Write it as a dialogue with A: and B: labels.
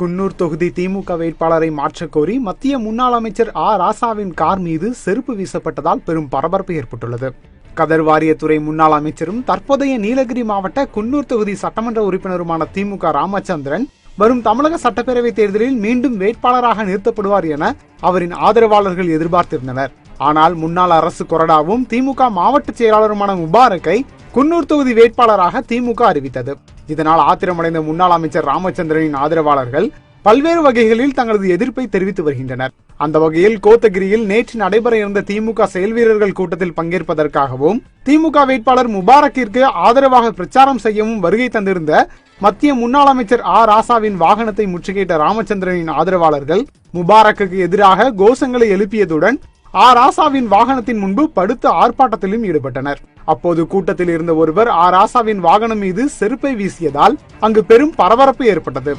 A: குன்னூர் தொகுதி திமுக வேட்பாளரை மாற்றக்கோரி மத்திய முன்னாள் அமைச்சர் ராசாவின் கார் மீது செருப்பு வீசப்பட்டதால் பெரும் பரபரப்பு ஏற்பட்டுள்ளது. கதர் வாரியத்துறை முன்னாள் அமைச்சரும் தற்போதைய நீலகிரி மாவட்ட குன்னூர் தொகுதி சட்டமன்ற உறுப்பினருமான திமுக ராமச்சந்திரன் வரும் தமிழக சட்டப்பேரவை தேர்தலில் மீண்டும் வேட்பாளராக நிறுத்தப்படுவார் என அவரின் ஆதரவாளர்கள் எதிர்பார்த்திருந்தனர். ஆனால் முன்னாள் அரசு கொறடாவும் திமுக மாவட்ட செயலாளருமான முபாரக்கை குன்னூர் தொகுதி வேட்பாளராக திமுக அறிவித்தது. இதனால் ஆத்திரமடைந்த முன்னாள் அமைச்சர் ராமச்சந்திரனின் ஆதரவாளர்கள் பல்வேறு வகைகளில் தங்களது எதிர்ப்பை தெரிவித்து வருகின்றனர். அந்த வகையில் கோத்தகிரியில் நேற்று நடைபெற இருந்த திமுக செயல் வீரர்கள் கூட்டத்தில் பங்கேற்பதற்காகவும் திமுக வேட்பாளர் முபாரக்கிற்கு ஆதரவாக பிரச்சாரம் செய்யவும் வருகை தந்திருந்த மத்திய முன்னாள் அமைச்சர் ராசாவின் வாகனத்தை முற்றுகையிட்ட ராமச்சந்திரனின் ஆதரவாளர்கள் முபாரக்குக்கு எதிராக கோஷங்களை எழுப்பியதுடன் ராசாவின் வாகனத்தின் முன்பு படுத்த ஆர்ப்பாட்டத்திலும் ஈடுபட்டனர். அப்போது கூட்டத்தில் இருந்த ஒருவர் ராசாவின் வாகனம் மீது செருப்பை வீசியதால் அங்கு பெரும் பரபரப்பு ஏற்பட்டது.